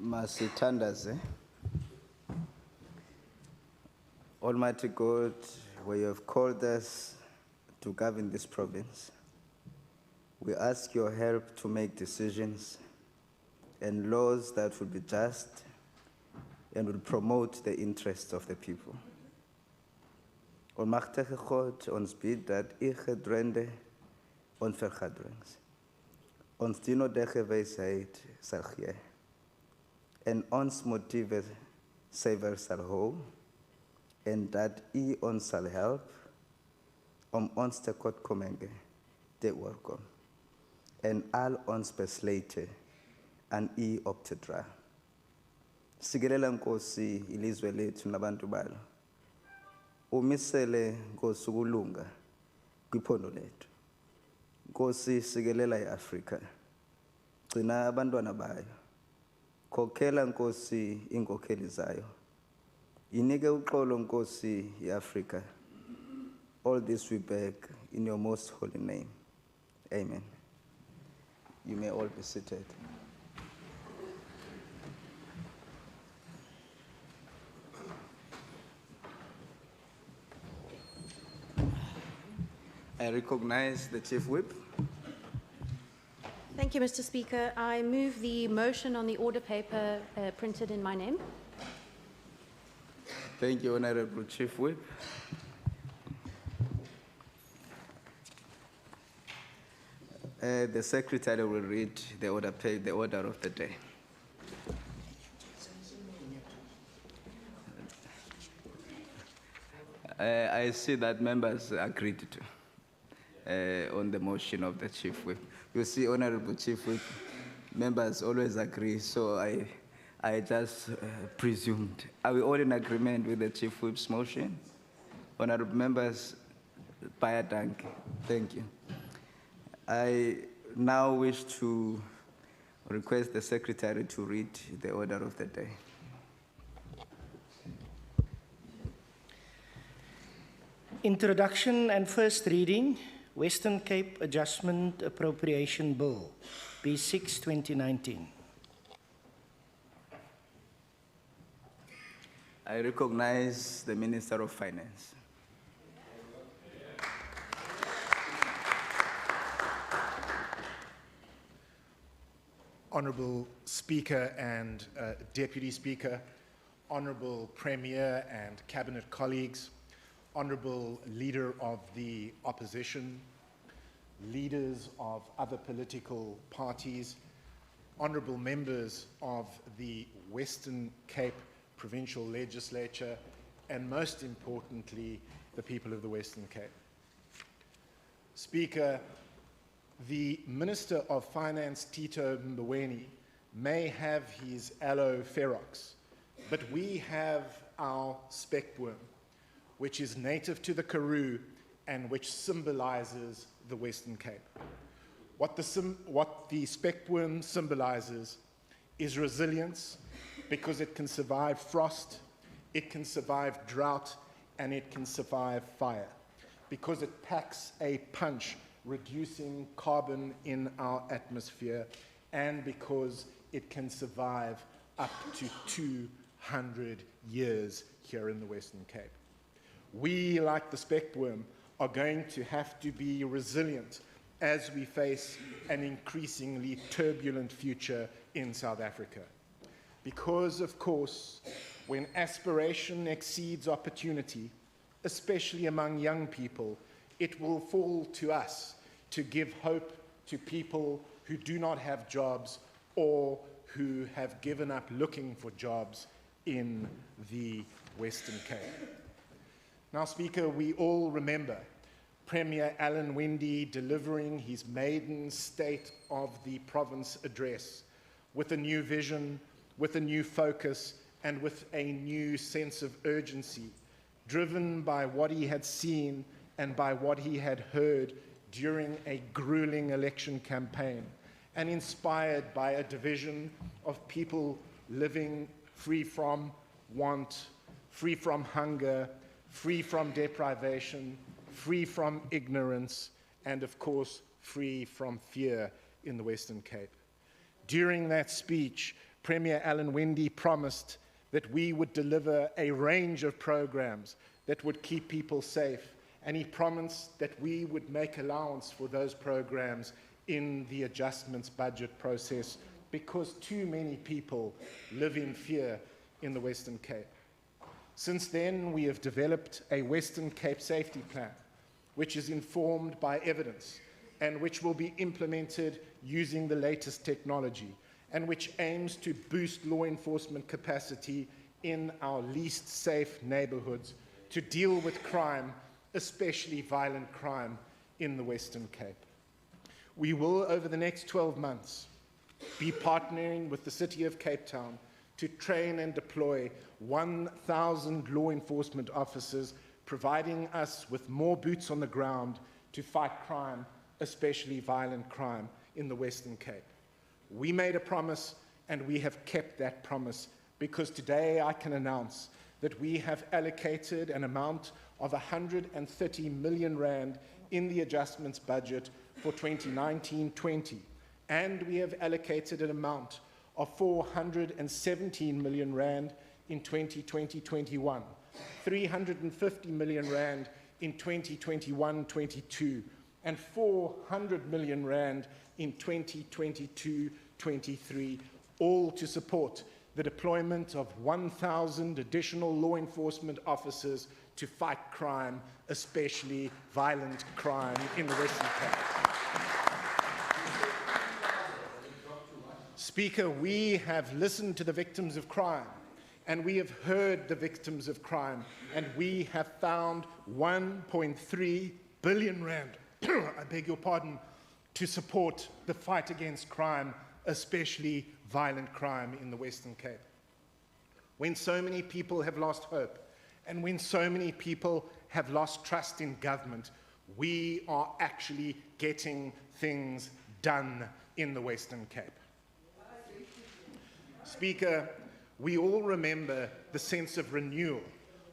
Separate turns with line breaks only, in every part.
Masithandaze. Almighty God, where you have called us to govern this province, we ask your help to make decisions and laws that will be just and will promote the interests of the people. Almachtige God, ons bid dat u gedrende ons vergadrings, ons die nodige wysheid sal gee en ons motiewe suiwer sal hou en dat u ons sal help om ons tekortkominge te oorkom en al ons besluite aan u op te dra. Sikelela Nkosi ilizwe lethu nabantu balo. Umisele Nkosi ukulunga kwiphondo lethu. Nkosi sikelela iAfrika. Gcina abantwana bayo. Khokhela Nkosi inkokheli zayo. Inike uxolo Nkosi iAfrika. All this we beg in your most holy name. Amen. You may all be seated. I recognize the Chief Whip.
Thank you, Mr. Speaker. I move the motion on the order paper printed in my name.
Thank you, Honorable Chief Whip. The Secretary will read the order of the day. I see that members agreed to. On the motion of the Chief Whip. You see, Honorable Chief Whip, members always agree, so I just presumed. Are we all in agreement with the Chief Whip's motion? Honorable members, Paya Dank, thank you. I now wish to request the Secretary to read the order of the day.
Introduction and first reading, Western Cape Adjustment Appropriation Bill, B6, 2019.
I recognize the Minister of Finance.
Honourable Speaker and Deputy Speaker, Honourable Premier and Cabinet colleagues, Honourable Leader of the Opposition, leaders of other political parties, Honourable members of the Western Cape Provincial Legislature, and most importantly, the people of the Western Cape. Speaker, the Minister of Finance, Tito Mboweni, may have his aloe ferox, but we have our speckworm, which is native to the Karoo and which symbolizes the Western Cape. What the speckworm symbolizes is resilience, because it can survive frost, it can survive drought, and it can survive fire, because it packs a punch, reducing carbon in our atmosphere, and because it can survive up to 200 years here in the Western Cape. We, like the speckworm, are going to have to be resilient as we face an increasingly turbulent future in South Africa. Because, of course, when aspiration exceeds opportunity, especially among young people, it will fall to us to give hope to people who do not have jobs or who have given up looking for jobs in the Western Cape. Now, Speaker, we all remember Premier Alan Winde delivering his maiden State of the Province address with a new vision, with a new focus, and with a new sense of urgency, driven by what he had seen and by what he had heard during a grueling election campaign, and inspired by a division of people living free from want, free from hunger, free from deprivation, free from ignorance, and of course, free from fear in the Western Cape. During that speech, Premier Alan Winde promised that we would deliver a range of programs that would keep people safe, and he promised that we would make allowance for those programs in the adjustments budget process, because too many people live in fear in the Western Cape. Since then, we have developed a Western Cape safety plan, which is informed by evidence and which will be implemented using the latest technology, and which aims to boost law enforcement capacity in our least safe neighborhoods to deal with crime, especially violent crime in the Western Cape. We will, over the next 12 months, be partnering with the City of Cape Town to train and deploy 1,000 law enforcement officers, providing us with more boots on the ground to fight crime, especially violent crime in the Western Cape. We made a promise, and we have kept that promise, because today I can announce that we have allocated an amount of 130 million rand in the adjustments budget for 2019-20, and we have allocated an amount of 417 million rand in 2020-21, 350 million rand in 2021-22, and 400 million rand in 2022-23, all to support the deployment of 1,000 additional law enforcement officers to fight crime, especially violent crime in the Western Cape. Speaker, we have listened to the victims of crime, and we have heard the victims of crime, and we have found 1.3 billion rand, I beg your pardon, to support the fight against crime, especially violent crime in the Western Cape. When so many people have lost hope, and when so many people have lost trust in government, we are actually getting things done in the Western Cape. Speaker, we all remember the sense of renewal,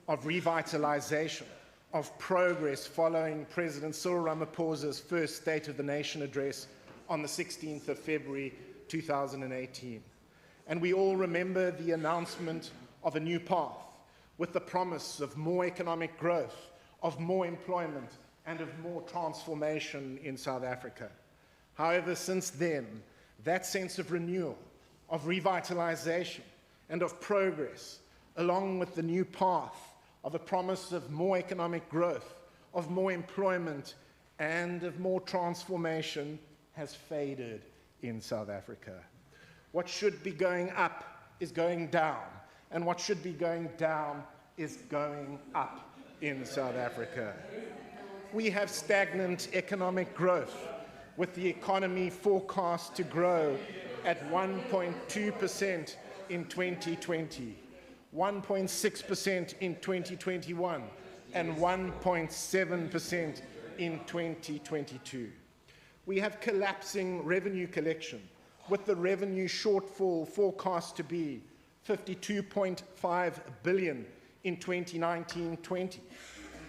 of revitalization, of progress following President Cyril Ramaphosa's first State of the Nation address on the 16th of February 2018. And we all remember the announcement of a new path, with the promise of more economic growth, of more employment, and of more transformation in South Africa. However, since then, that sense of renewal, of revitalization, and of progress, along with the new path of a promise of more economic growth, of more employment, and of more transformation, has faded in South Africa. What should be going up is going down, and what should be going down is going up in South Africa. We have stagnant economic growth, with the economy forecast to grow at 1.2% in 2020, 1.6% in 2021, and 1.7% in 2022. We have collapsing revenue collection, with the revenue shortfall forecast to be 52.5 billion in 2019-20,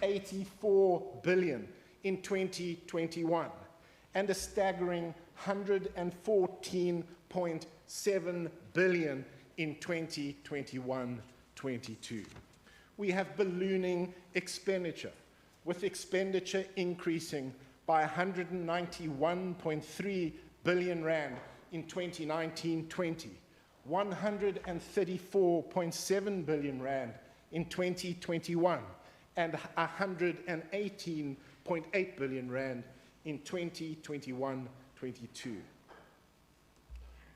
84 billion in 2021, and a staggering 114.7 billion in 2021-22. We have ballooning expenditure, with expenditure increasing by 191.3 billion rand in 2019-20, 134.7 billion rand in 2021, and 118.8 billion rand in 2021-22.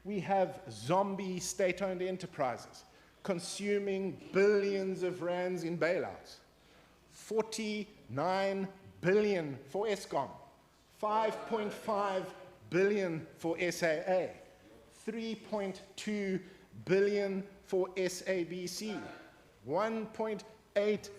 We have zombie state-owned enterprises consuming billions of rands in bailouts. 49 billion for Eskom, 5.5 billion for SAA, 3.2 billion for SABC, 1.8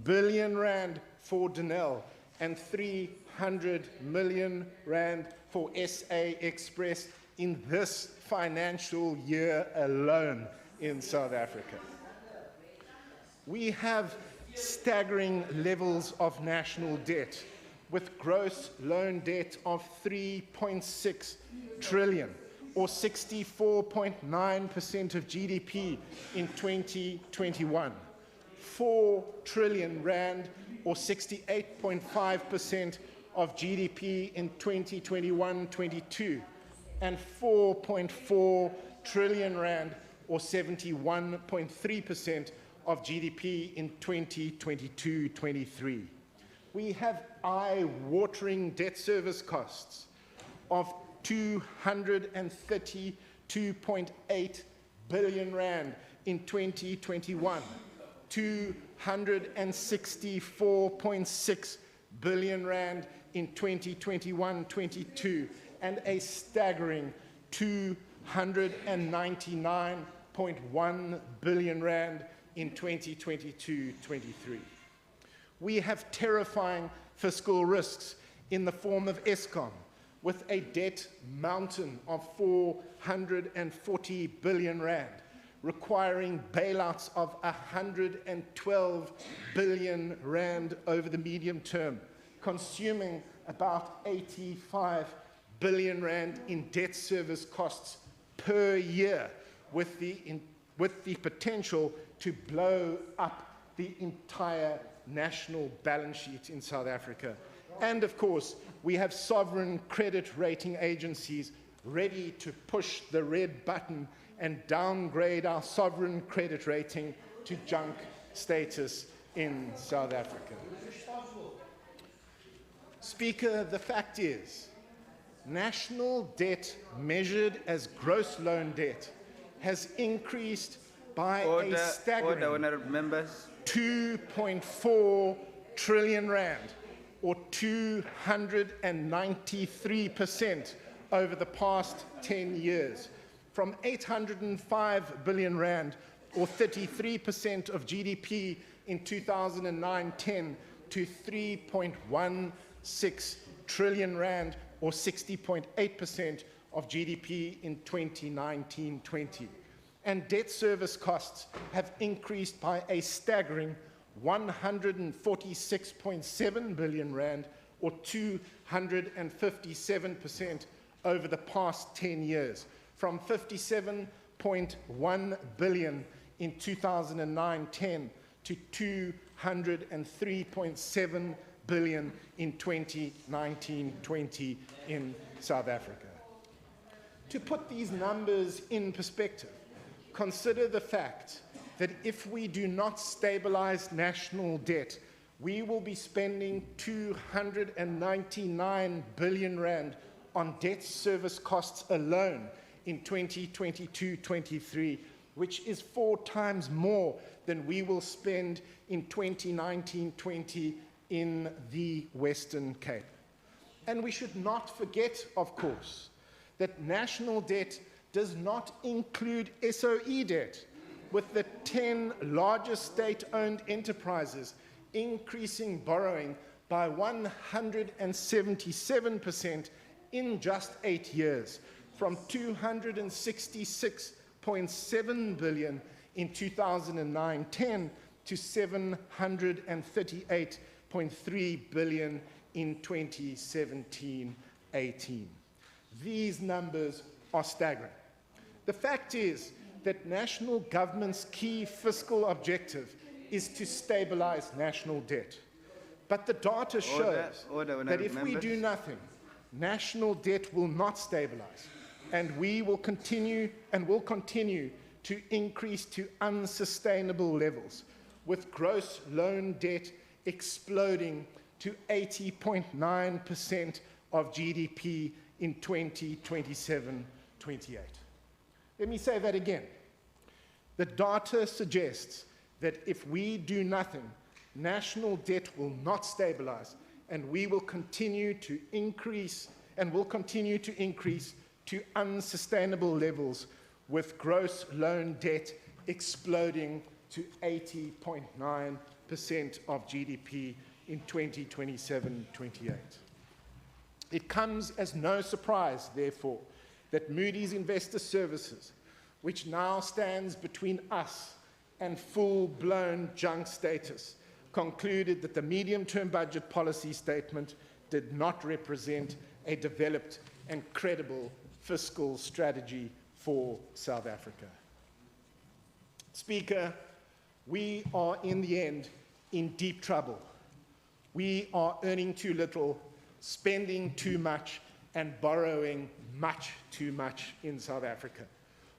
billion rand for Denel, and 300 million rand for SA Express in this financial year alone in South Africa. We have staggering levels of national debt, with gross loan debt of 3.6 trillion, or 64.9% of GDP in 2021, 4 trillion rand, or 68.5% of GDP in 2021-22, and 4.4 trillion rand, or 71.3% of GDP in 2022-23. We have eye-watering debt service costs of 232.8 billion rand in 2021, 264.6 billion rand in 2021-22, and a staggering 299.1 billion rand in 2022-23. We have terrifying fiscal risks in the form of Eskom, with a debt mountain of 440 billion rand, requiring bailouts of 112 billion rand over the medium term, consuming about 85 billion rand in debt service costs per year, with the potential to blow up the entire national balance sheet in South Africa. And of course, we have sovereign credit rating agencies ready to push the red button and downgrade our sovereign credit rating to junk status in South Africa. Speaker, the fact is, national debt measured as gross loan debt has increased by a staggering 2.4 trillion rand, or 293% over the past 10 years, from 805 billion rand, or 33% of GDP in 2009-10, to 3.16 trillion rand, or 60.8% of GDP in 2019-20. And debt service costs have increased by a staggering 146.7 billion rand, or 257% over the past 10 years, from 57.1 billion in 2009-10 to 203.7 billion in 2019-20 in South Africa. To put these numbers in perspective, consider the fact that if we do not stabilize national debt, we will be spending 299 billion rand on debt service costs alone in 2022-23, which is 4 times more than we will spend in 2019-20 in the Western Cape. And we should not forget, of course, that national debt does not include SOE debt, with the 10 largest state-owned enterprises increasing borrowing by 177% in just 8 years, from 266.7 billion in 2009-10 to 738.3 billion in 2017-18. These numbers are staggering. The fact is that national government's key fiscal objective is to stabilize national debt. But the data shows that if we do nothing, national debt will not stabilize, and we will continue to increase to unsustainable levels, with gross loan debt exploding to 80.9% of GDP in 2027-28. Let me say that again. The data suggests that if we do nothing, national debt will not stabilize, and we will continue to increase to unsustainable levels, with gross loan debt exploding to 80.9% of GDP in 2027-28. It comes as no surprise, therefore, that Moody's Investor Services, which now stands between us and full-blown junk status, concluded that the medium-term budget policy statement did not represent a developed and credible fiscal strategy for South Africa. Speaker, we are in the end in deep trouble. We are earning too little, spending too much, and borrowing much too much in South Africa.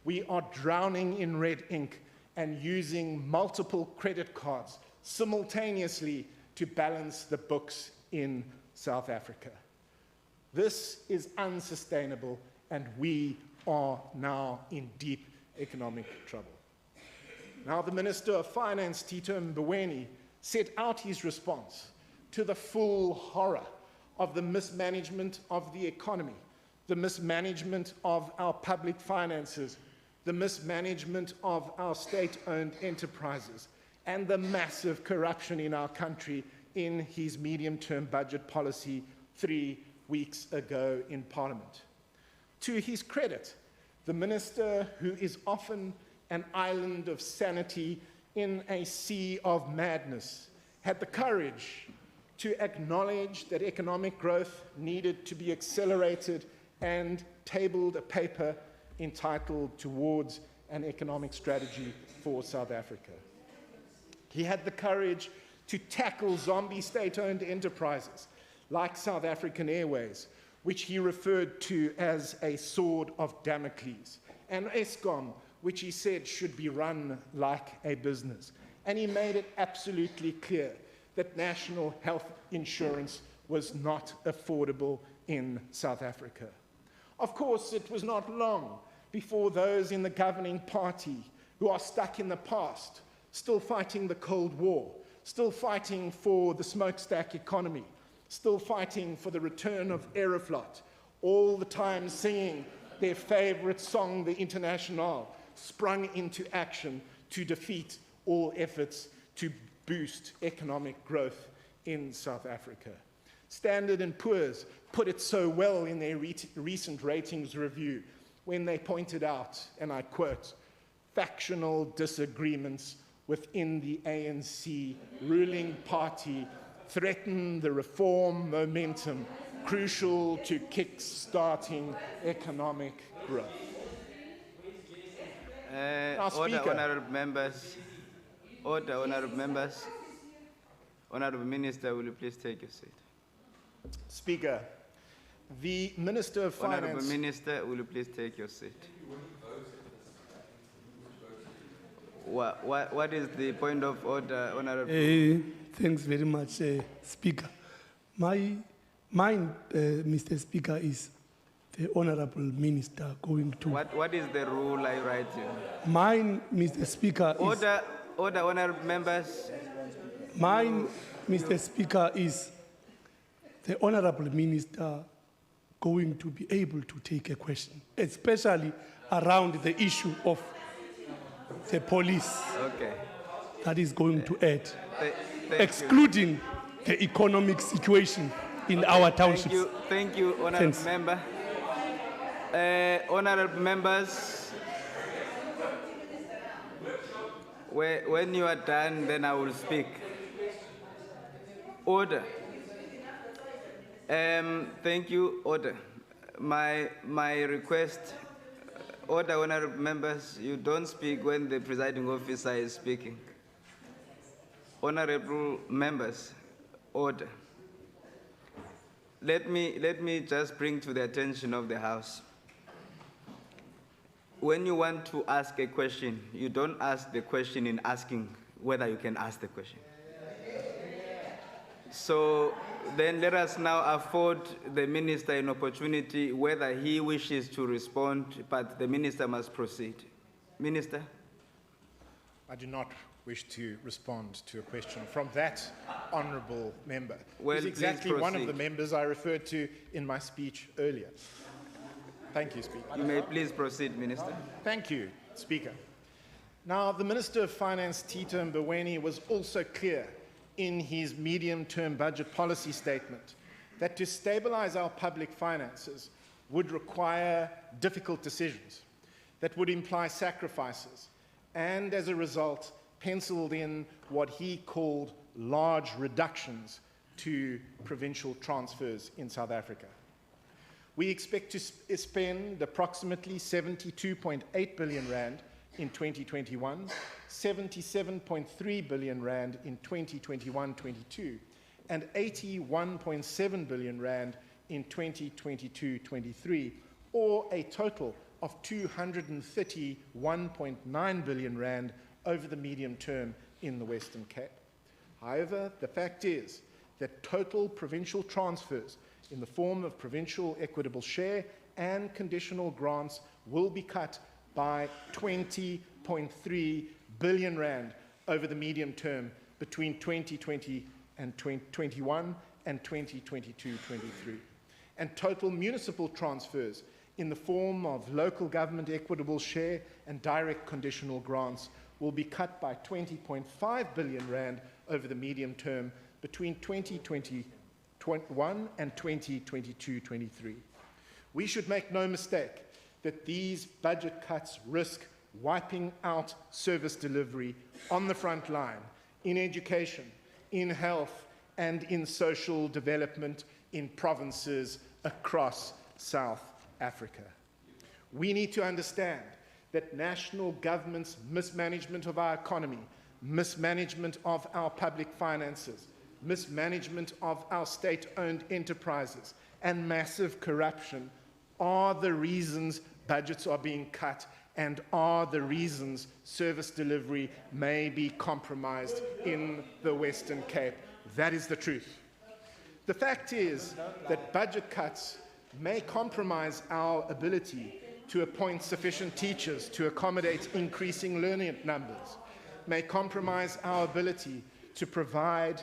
We are drowning in red ink and using multiple credit cards simultaneously to balance the books in South Africa. This is unsustainable, and we are now in deep economic trouble. Now, the Minister of Finance, Tito Mboweni, set out his response to the full horror of the mismanagement of the economy, the mismanagement of our public finances, the mismanagement of our state-owned enterprises, and the massive corruption in our country in his medium-term budget policy 3 weeks ago in Parliament. To his credit, the minister, who is often an island of sanity in a sea of madness, had the courage to acknowledge that economic growth needed to be accelerated and tabled a paper entitled Towards an Economic Strategy for South Africa. He had the courage to tackle zombie state-owned enterprises like South African Airways, which he referred to as a sword of Damocles, and Eskom, which he said should be run like a business. And he made it absolutely clear that national health insurance was not affordable in South Africa. Of course, it was not long before those in the governing party who are stuck in the past, still fighting the Cold War, still fighting for the smokestack economy, still fighting for the return of Aeroflot, all the time singing their favorite song, the Internationale, sprung into action to defeat all efforts to boost economic growth in South Africa. Standard & Poor's put it so well in their recent ratings review when they pointed out, and I quote, factional disagreements within the ANC ruling party threaten the reform momentum crucial to kick-starting economic growth.
Order, honorable members. Order, honorable members. Honorable Minister, will you please take your seat?
Speaker, the Minister of
Honorable
Finance...
Minister, will you please take your seat? What is the point of order, honorable?
Thanks very much, Speaker. Mine, Mr. Speaker, is the Honorable Minister going to...
What is the rule I write here?
Mine, Mr. Speaker,
Order, honorable members.
Mine, Mr. Speaker, is the Honorable Minister going to be able to take a question, especially around the issue of the police.
Okay.
That is going to add,
Thank
excluding the economic situation in our townships.
Thank you, honorable member. Honorable members, when you are done, then I will speak. Order. Thank you. Order. My request. Order, honorable members. You don't speak when the presiding officer is speaking. Honorable members, order. Let me just bring to the attention of the House. When you want to ask a question, you don't ask the question in asking whether you can ask the question. So then let us now afford the minister an opportunity whether he wishes to respond, but the minister must proceed. Minister?
I do not wish to respond to a question from that honourable member.
Well,
He's exactly
please
one of the
proceed.
members I referred to in my speech earlier. Thank you, Speaker.
You may please proceed, Minister.
Thank you, Speaker. Now, the Minister of Finance, Tito Mboweni, was also clear in his medium-term budget policy statement that to stabilise our public finances would require difficult decisions that would imply sacrifices, and as a result, penciled in what he called large reductions to provincial transfers in South Africa. We expect to spend approximately 72.8 billion rand in 2021, 77.3 billion rand in 2021-22, and 81.7 billion rand in 2022-23, or a total of 231.9 billion rand over the medium term in the Western Cape. However, the fact is that total provincial transfers in the form of provincial equitable share and conditional grants will be cut by 20.3 billion rand over the medium term between 2020 and 2021 and 2022-23. And total municipal transfers in the form of local government equitable share and direct conditional grants will be cut by 20.5 billion rand over the medium term between 2021 and 2022-23. We should make no mistake that these budget cuts risk wiping out service delivery on the front line, in education, in health, and in social development in provinces across South Africa. We need to understand that national government's mismanagement of our economy, mismanagement of our public finances, mismanagement of our state-owned enterprises, and massive corruption are the reasons budgets are being cut and are the reasons service delivery may be compromised in the Western Cape. That is the truth. The fact is that budget cuts may compromise our ability to appoint sufficient teachers to accommodate increasing learning numbers, may compromise our ability to provide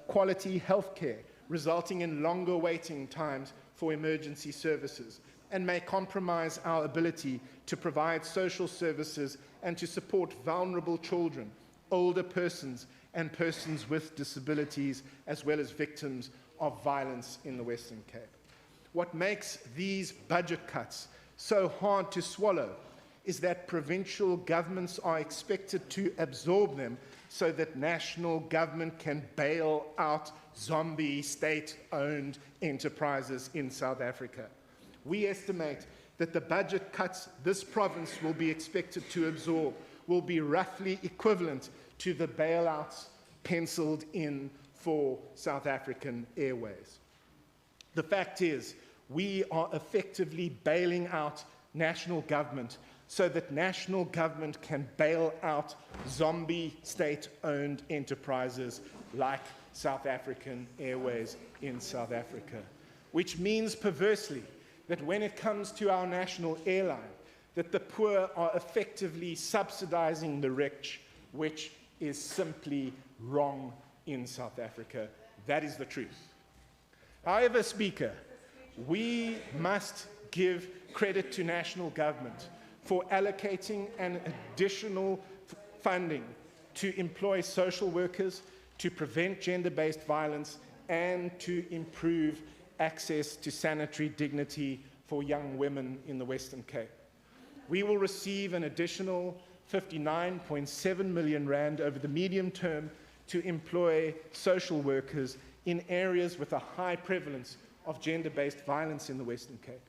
quality health care, resulting in longer waiting times for emergency services, and may compromise our ability to provide social services and to support vulnerable children, older persons, and persons with disabilities, as well as victims of violence in the Western Cape. What makes these budget cuts so hard to swallow is that provincial governments are expected to absorb them so that national government can bail out zombie state-owned enterprises in South Africa. We estimate that the budget cuts this province will be expected to absorb will be roughly equivalent to the bailouts penciled in for South African Airways. The fact is, we are effectively bailing out national government so that national government can bail out zombie state-owned enterprises like South African Airways in South Africa, which means perversely that when it comes to our national airline, that the poor are effectively subsidizing the rich, which is simply wrong in South Africa. That is the truth. However, Speaker, we must give credit to national government for allocating an additional funding to employ social workers, to prevent gender-based violence, and to improve access to sanitary dignity for young women in the Western Cape. We will receive an additional 59.7 million rand over the medium term to employ social workers in areas with a high prevalence of gender-based violence in the Western Cape.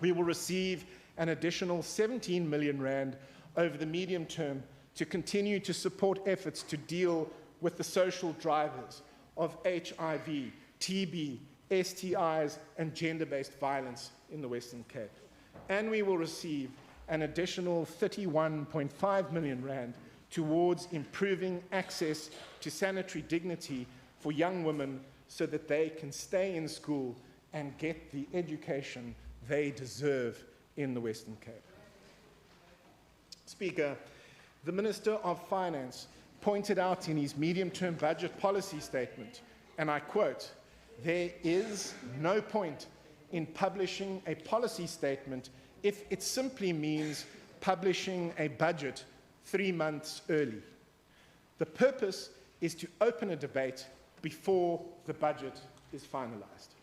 We will receive an additional 17 million rand over the medium term to continue to support efforts to deal with the social drivers of HIV, TB, STIs, and gender-based violence in the Western Cape. And we will receive an additional 31.5 million rand towards improving access to sanitary dignity for young women so that they can stay in school and get the education they deserve in the Western Cape. Speaker, the Minister of Finance pointed out in his medium-term budget policy statement, and I quote, "There is no point in publishing a policy statement if it simply means publishing a budget 3 months early. The purpose is to open a debate before the budget is finalized."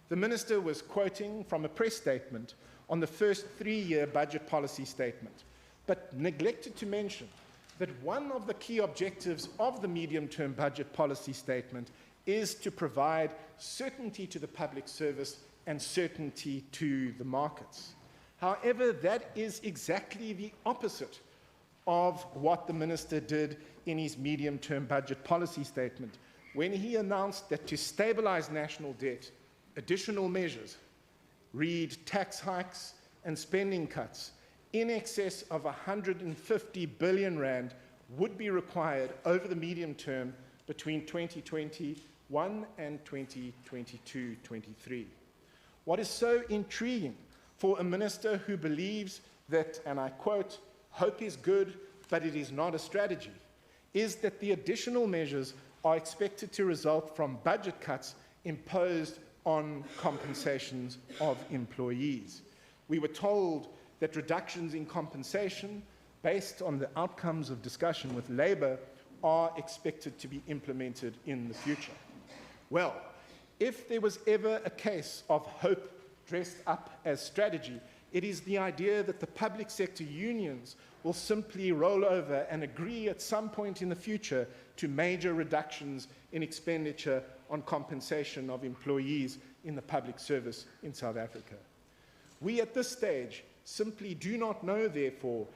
The Minister was quoting from a press statement on the first 3-year budget policy statement, but neglected to mention that one of the key objectives of the medium-term budget policy statement is to provide certainty to the public service and certainty to the markets. However, that is exactly the opposite of what the minister did in his medium-term budget policy statement, when he announced that to stabilize national debt, additional measures, read tax hikes and spending cuts, in excess of 150 billion rand would be required over the medium term between 2021 and 2022-23. What is so intriguing for a minister who believes that, and I quote, "hope is good, but it is not a strategy," is that the additional measures are expected to result from budget cuts imposed on compensations of employees. We were told that reductions in compensation based on the outcomes of discussion with Labour are expected to be implemented in the future. Well, if there was ever a case of hope dressed up as strategy, it is the idea that the public sector unions will simply roll over and agree at some point in the future to major reductions in expenditure on compensation of employees in the public service in South Africa. We at this stage simply do not know, therefore,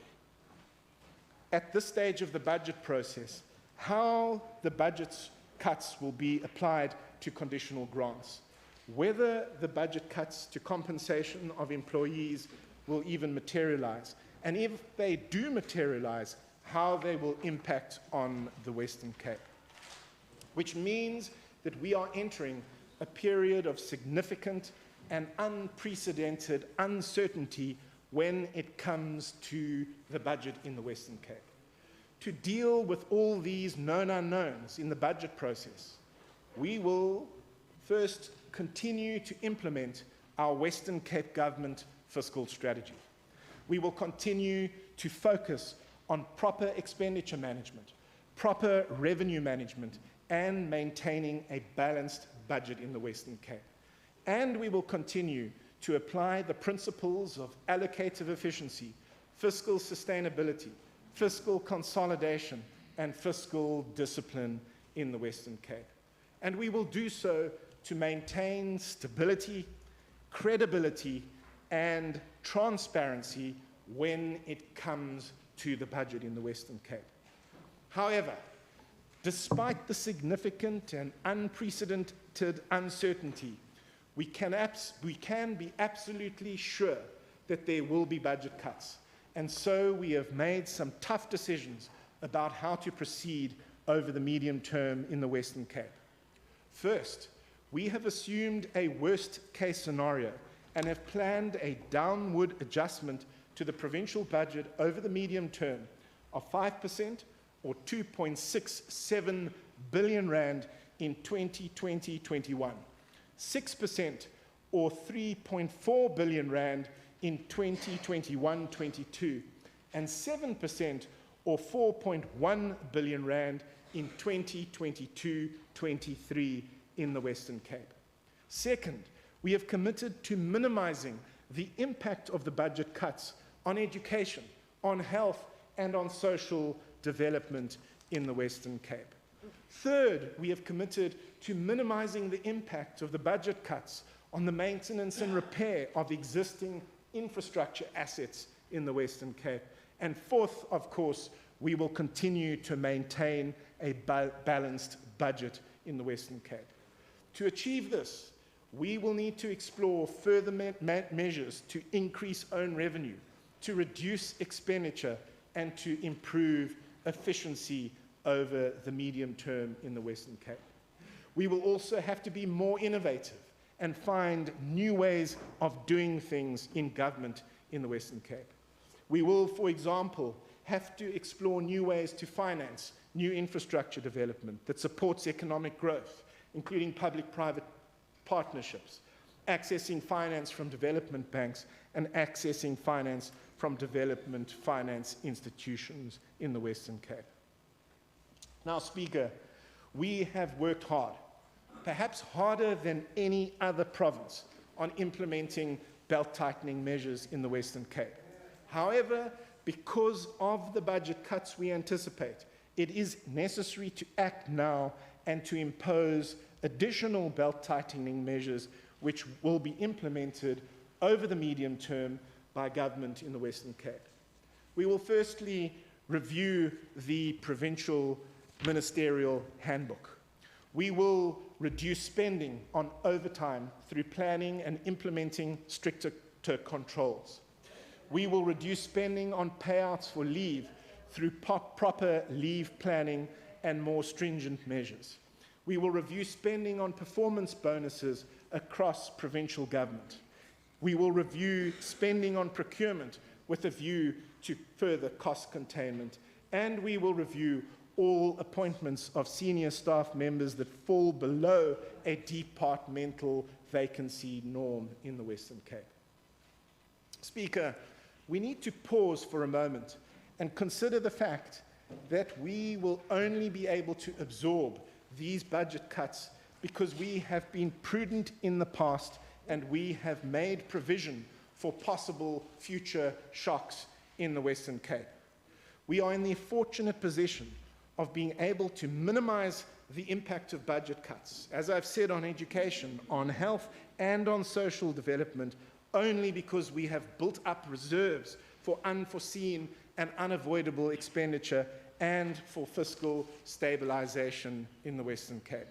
at this stage of the budget process, how the budget's cuts will be applied to conditional grants, whether the budget cuts to compensation of employees will even materialize, and if they do materialize, how they will impact on the Western Cape. Which means that we are entering a period of significant and unprecedented uncertainty when it comes to the budget in the Western Cape. To deal with all these known unknowns in the budget process, we will first continue to implement our Western Cape government fiscal strategy. We will continue to focus on proper expenditure management, proper revenue management, and maintaining a balanced budget in the Western Cape. And we will continue to apply the principles of allocative efficiency, fiscal sustainability, fiscal consolidation, and fiscal discipline in the Western Cape. And we will do so to maintain stability, credibility, and transparency when it comes to the budget in the Western Cape. However, despite the significant and unprecedented uncertainty, we can be absolutely sure that there will be budget cuts. And so we have made some tough decisions about how to proceed over the medium term in the Western Cape. First, we have assumed a worst-case scenario and have planned a downward adjustment to the provincial budget over the medium term of 5% or 2.67 billion rand in 2020-21, 6% or 3.4 billion rand in 2021-22, and 7% or 4.1 billion rand in 2022-23 in the Western Cape. Second, we have committed to minimizing the impact of the budget cuts on education, on health, and on social development in the Western Cape. Third, we have committed to minimizing the impact of the budget cuts on the maintenance and repair of existing infrastructure assets in the Western Cape. And fourth, of course, we will continue to maintain a balanced budget in the Western Cape. To achieve this, we will need to explore further measures to increase own revenue, to reduce expenditure, and to improve efficiency over the medium term in the Western Cape. We will also have to be more innovative and find new ways of doing things in government in the Western Cape. We will, for example, have to explore new ways to finance new infrastructure development that supports economic growth, including public-private partnerships, accessing finance from development banks, and accessing finance from development finance institutions in the Western Cape. Now, Speaker, we have worked hard, perhaps harder than any other province, on implementing belt-tightening measures in the Western Cape. However, because of the budget cuts we anticipate, it is necessary to act now and to impose additional belt-tightening measures which will be implemented over the medium term by government in the Western Cape. We will firstly review the Provincial Ministerial Handbook. We will reduce spending on overtime through planning and implementing stricter controls. We will reduce spending on payouts for leave through proper leave planning and more stringent measures. We will review spending on performance bonuses across provincial government. We will review spending on procurement with a view to further cost containment, and we will review all appointments of senior staff members that fall below a departmental vacancy norm in the Western Cape. Speaker, we need to pause for a moment and consider the fact that we will only be able to absorb these budget cuts because we have been prudent in the past and we have made provision for possible future shocks in the Western Cape. We are in the fortunate position of being able to minimize the impact of budget cuts, as I've said, on education, on health, and on social development, only because we have built up reserves for unforeseen and unavoidable expenditure and for fiscal stabilization in the Western Cape.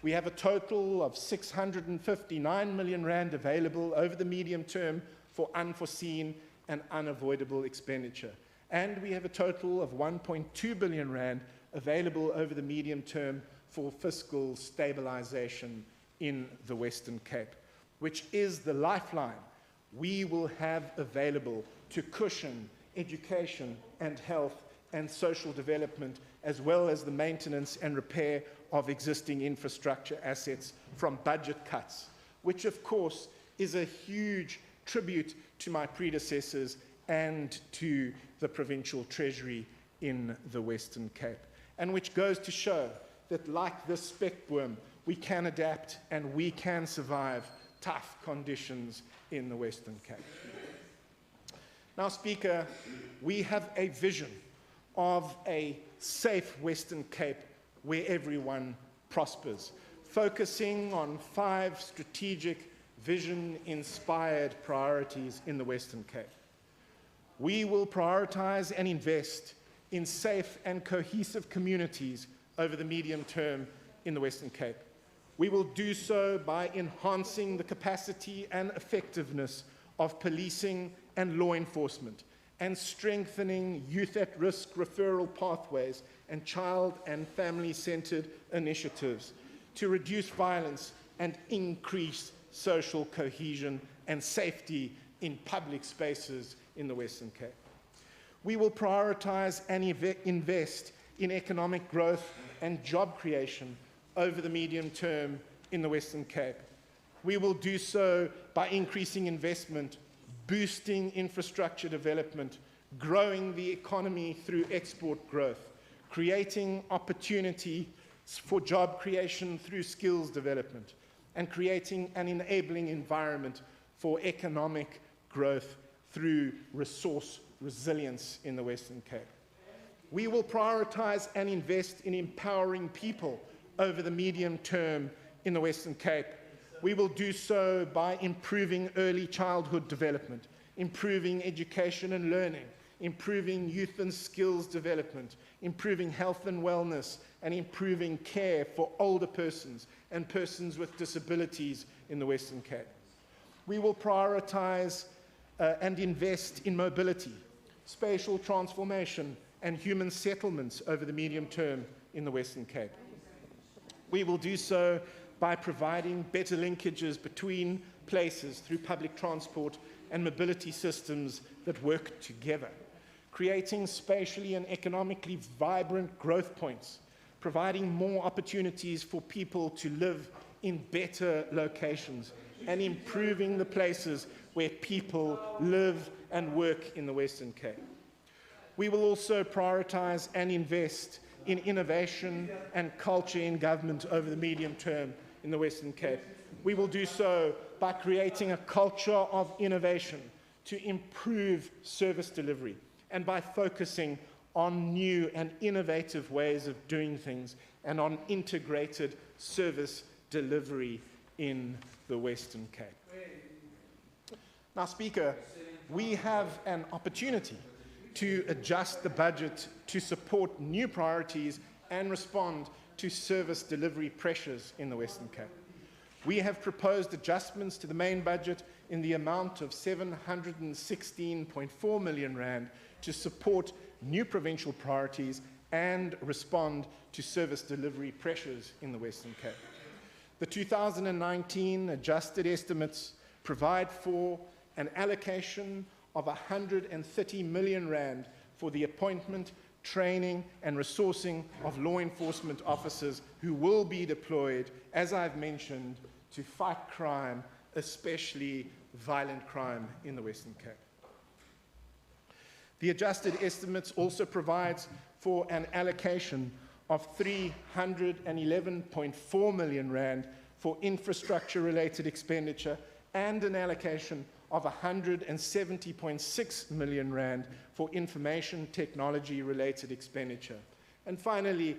We have a total of 659 million rand available over the medium term for unforeseen and unavoidable expenditure. And we have a total of 1.2 billion rand available over the medium term for fiscal stabilization in the Western Cape, which is the lifeline we will have available to cushion education and health and social development, as well as the maintenance and repair of existing infrastructure assets from budget cuts, which of course is a huge tribute to my predecessors and to the provincial treasury in the Western Cape, and which goes to show that, like this speckworm, we can adapt and we can survive tough conditions in the Western Cape. Now, Speaker, we have a vision of a safe Western Cape where everyone prospers, focusing on 5 strategic, vision-inspired priorities in the Western Cape. We will prioritize and invest in safe and cohesive communities over the medium term in the Western Cape. We will do so by enhancing the capacity and effectiveness of policing and law enforcement, and strengthening youth at-risk referral pathways and child and family-centered initiatives to reduce violence and increase social cohesion and safety in public spaces in the Western Cape. We will prioritize and invest in economic growth and job creation over the medium term in the Western Cape. We will do so by increasing investment, boosting infrastructure development, growing the economy through export growth, creating opportunity for job creation through skills development, and creating an enabling environment for economic growth through resource resilience in the Western Cape. We will prioritize and invest in empowering people over the medium term in the Western Cape. We will do so by improving early childhood development, improving education and learning, improving youth and skills development, improving health and wellness, and improving care for older persons and persons with disabilities in the Western Cape. We will prioritize and invest in mobility, spatial transformation, and human settlements over the medium term in the Western Cape. We will do so by providing better linkages between places through public transport and mobility systems that work together, creating spatially and economically vibrant growth points, providing more opportunities for people to live in better locations, and improving the places where people live and work in the Western Cape. We will also prioritize and invest in innovation and culture in government over the medium term in the Western Cape. We will do so by creating a culture of innovation to improve service delivery, and by focusing on new and innovative ways of doing things and on integrated service delivery in the Western Cape. Now, Speaker, we have an opportunity to adjust the budget to support new priorities and respond to service delivery pressures in the Western Cape. We have proposed adjustments to the main budget in the amount of 716.4 million rand to support new provincial priorities and respond to service delivery pressures in the Western Cape. The 2019 adjusted estimates provide for an allocation of 130 million rand for the appointment, training and resourcing of law enforcement officers who will be deployed, as I've mentioned, to fight crime, especially violent crime in the Western Cape. The adjusted estimates also provides for an allocation of 311.4 million rand for infrastructure-related expenditure and an allocation of 170.6 million rand for information technology-related expenditure. And finally,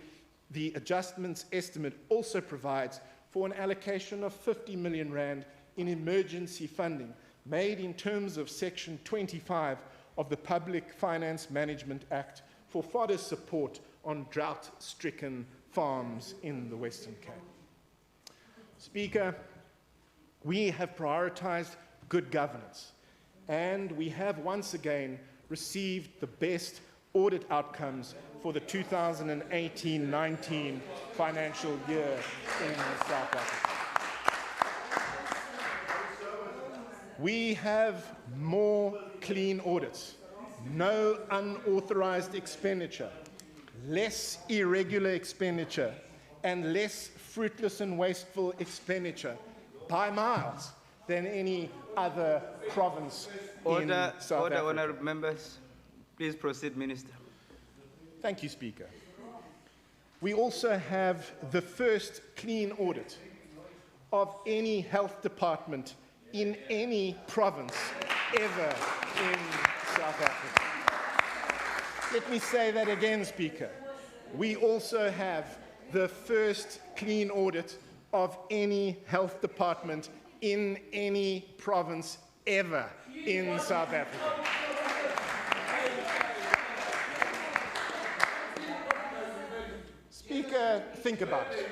the adjustments estimate also provides for an allocation of 50 million rand in emergency funding made in terms of Section 25 of the Public Finance Management Act for fodder support on drought-stricken farms in the Western Cape. Speaker, we have prioritized good governance, and we have once again received the best audit outcomes for the 2018-19 financial year in South Africa. We have more clean audits, no unauthorized expenditure, less irregular expenditure, and less fruitless and wasteful expenditure by miles than any other province in South Africa.
Honourable members. Please proceed, Minister.
Thank you, Speaker. We also have the first clean audit of any health department in any province ever in South Africa. Let me say that again, Speaker. We also have the first clean audit of any health department in any province ever in South Africa. Speaker, think about it.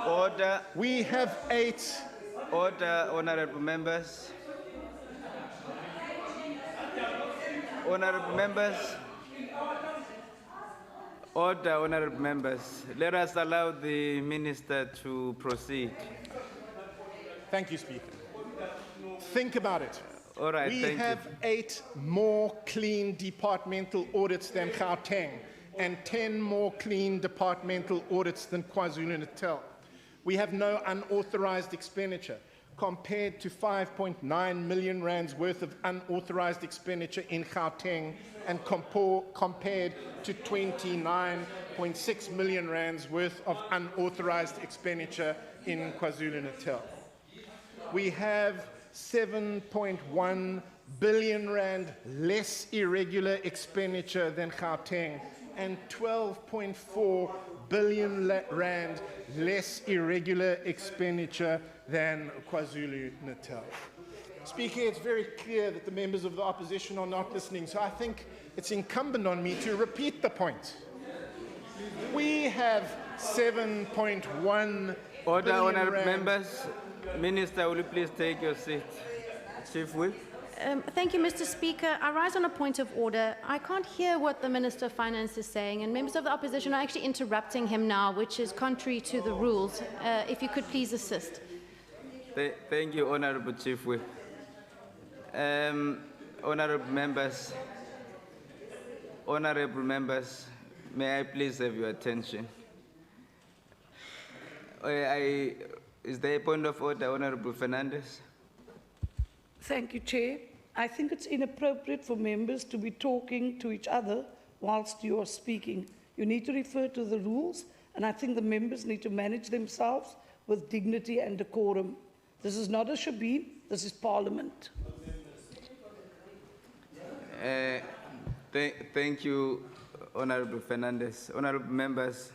Order.
We have 8.
Order, honourable members. Honourable members. Order, honourable members. Let us allow the minister to proceed.
Thank you, Speaker. Think about it.
All right,
we
thank
have
you.
8 more clean departmental audits than Gauteng and 10 more clean departmental audits than KwaZulu-Natal. We have no unauthorized expenditure compared to 5.9 million rands worth of unauthorized expenditure in Gauteng and compared to 29.6 million rands worth of unauthorized expenditure in KwaZulu-Natal. We have 7.1 billion rand less irregular expenditure than Gauteng and 12.4 billion rand less irregular expenditure than KwaZulu-Natal. Speaker, it's very clear that the members of the opposition are not listening, so I think it's incumbent on me to repeat the point. We have 7.1
Order,
billion
honourable
rand.
members. Minister, will you please take your seat? Chief Whip.
Thank you, Mr. Speaker. I rise on a point of order. I can't hear what the Minister of Finance is saying, and members of the opposition are actually interrupting him now, which is contrary to the rules. If you could please assist.
Thank you, Honourable Chief Whip. Honourable members, may I please have your attention? Is there a point of order, Honourable Fernandez?
Thank you, Chair. I think it's inappropriate for members to be talking to each other whilst you are speaking. You need to refer to the rules, and I think the members need to manage themselves with dignity and decorum. This is not a shebeen, this is Parliament.
Thank you, Honourable Fernandez. Honourable members,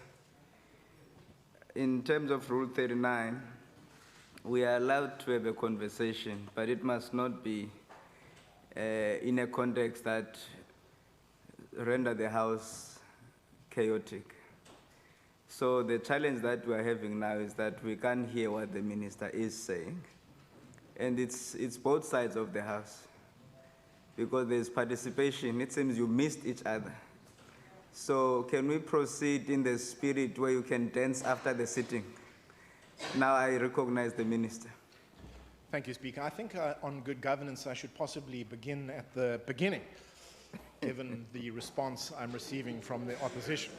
in terms of Rule 39, we are allowed to have a conversation, but it must not be in a context that render the House chaotic. So the challenge that we are having now is that we can't hear what the minister is saying. And it's both sides of the House. Because there's participation, it seems you missed each other. So can we proceed in the spirit where you can dance after the sitting? Now I recognize the minister.
Thank you, Speaker. I think on good governance, I should possibly begin at the beginning, given the response I'm receiving from the opposition.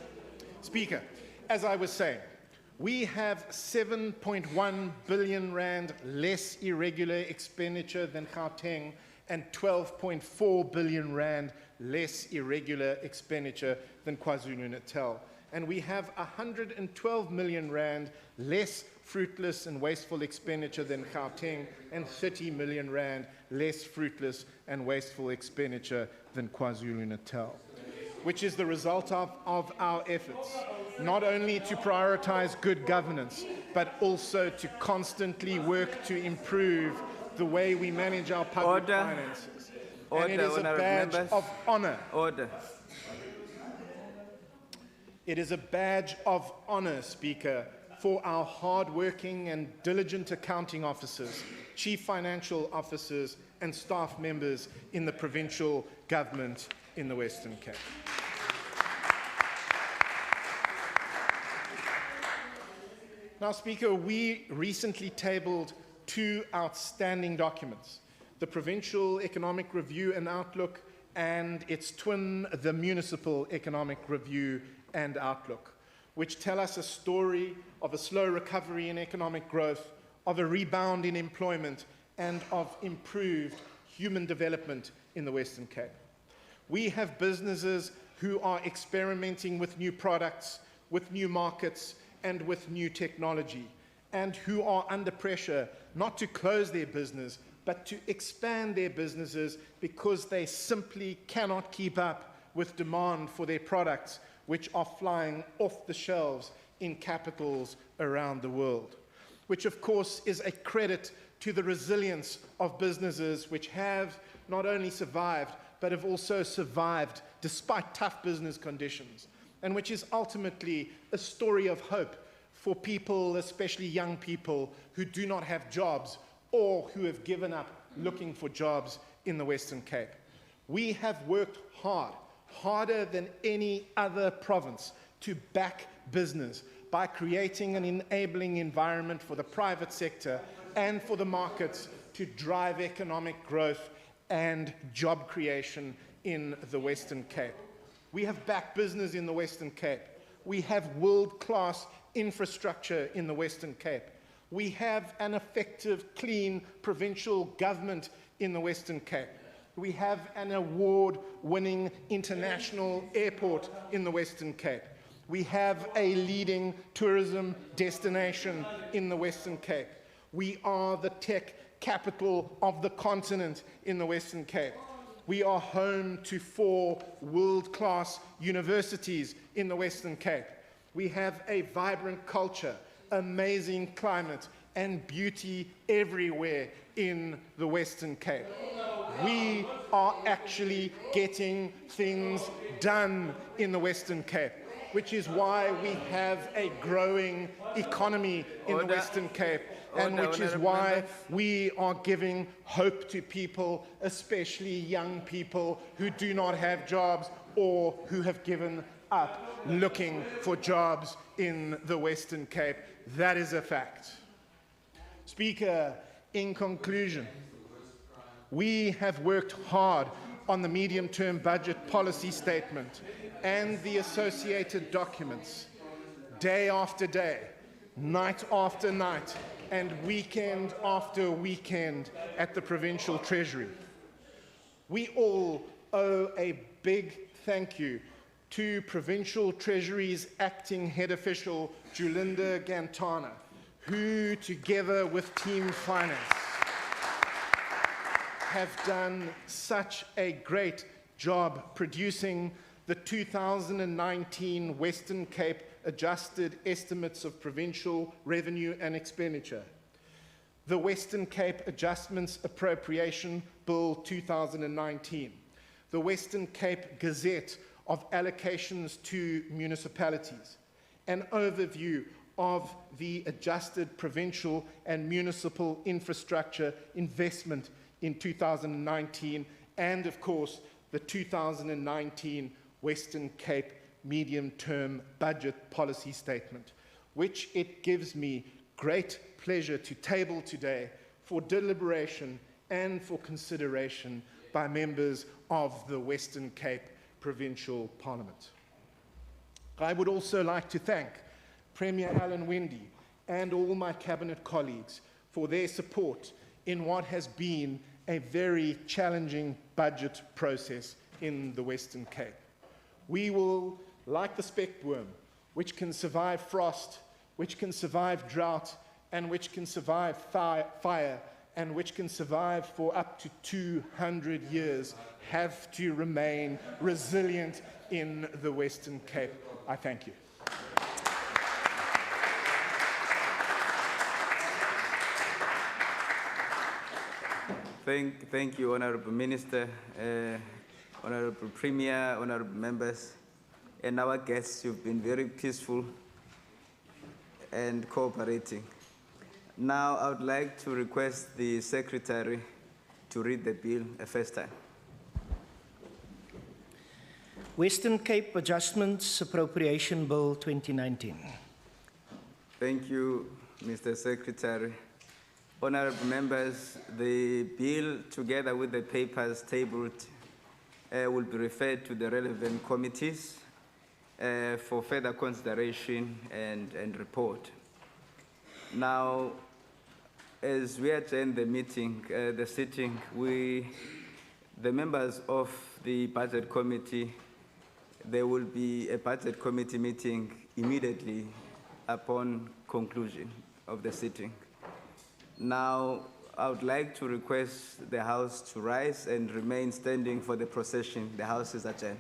Speaker, as I was saying, we have 7.1 billion rand less irregular expenditure than Gauteng and 12.4 billion rand less irregular expenditure than KwaZulu-Natal. And we have 112 million rand less fruitless and wasteful expenditure than Gauteng and 30 million rand less fruitless and wasteful expenditure than KwaZulu-Natal, which is the result of our efforts, not only to prioritize good governance, but also to constantly work to improve the way we manage our public finances. And it is a badge of honor.
Order.
It is a badge of honor, Speaker, for our hard-working and diligent accounting officers, chief financial officers, and staff members in the provincial government in the Western Cape. Now, Speaker, we recently tabled two outstanding documents, the Provincial Economic Review and Outlook and its twin, the Municipal Economic Review and Outlook, which tell us a story of a slow recovery in economic growth, of a rebound in employment, and of improved human development in the Western Cape. We have businesses who are experimenting with new products, with new markets, and with new technology, and who are under pressure not to close their business, but to expand their businesses because they simply cannot keep up with demand for their products, which are flying off the shelves in capitals around the world, which of course is a credit to the resilience of businesses which have not only survived, but have also survived despite tough business conditions, and which is ultimately a story of hope for people, especially young people, who do not have jobs or who have given up looking for jobs in the Western Cape. We have worked hard, harder than any other province, to back business by creating an enabling environment for the private sector and for the markets to drive economic growth and job creation in the Western Cape. We have backed business in the Western Cape. We have world-class infrastructure in the Western Cape. We have an effective, clean provincial government in the Western Cape. We have an award-winning international airport in the Western Cape. We have a leading tourism destination in the Western Cape. We are the tech capital of the continent in the Western Cape. We are home to 4 world-class universities in the Western Cape. We have a vibrant culture, amazing climate, and beauty everywhere in the Western Cape. We are actually getting things done in the Western Cape, which is why we have a growing economy in the Western Cape, and which is why we are giving hope to people, especially young people who do not have jobs or who have given up looking for jobs in the Western Cape. That is a fact. Speaker, in conclusion, we have worked hard on the medium-term budget policy statement and the associated documents, day after day, night after night, and weekend after weekend at the Provincial Treasury. We all owe a big thank you to Provincial Treasury's acting head official, Julinda Gantana, who, together with Team Finance, have done such a great job producing the 2019 Western Cape adjusted estimates of provincial revenue and expenditure. the Western Cape Adjustments Appropriation Bill 2019, the Western Cape Gazette of Allocations to Municipalities, an overview of the adjusted provincial and municipal infrastructure investment in 2019, and of course, the 2019 Western Cape medium-term budget policy statement, which it gives me great pleasure to table today for deliberation and for consideration by members of the Western Cape Provincial Parliament. I would also like to thank Premier Alan Wendy and all my cabinet colleagues for their support in what has been a very challenging budget process in the Western Cape. We will, like the speckworm, which can survive frost, which can survive drought, and which can survive fire, and which can survive for up to 200 years, have to remain resilient in the Western Cape. I thank you.
Thank you, Honourable Minister, Honourable Premier, Honourable Members, and our guests. You've been very peaceful and cooperating. Now, I would like to request the Secretary to read the bill a first time.
Western Cape Adjustments Appropriation Bill 2019.
Thank you, Mr. Secretary. Honourable members, the bill, together with the papers tabled, will be referred to the relevant committees for further consideration and report. Now, as we adjourn the meeting, the sitting, the members of the Budget Committee, there will be a Budget Committee meeting immediately upon conclusion of the sitting. Now, I would like to request the House to rise and remain standing for the procession. The House is adjourned.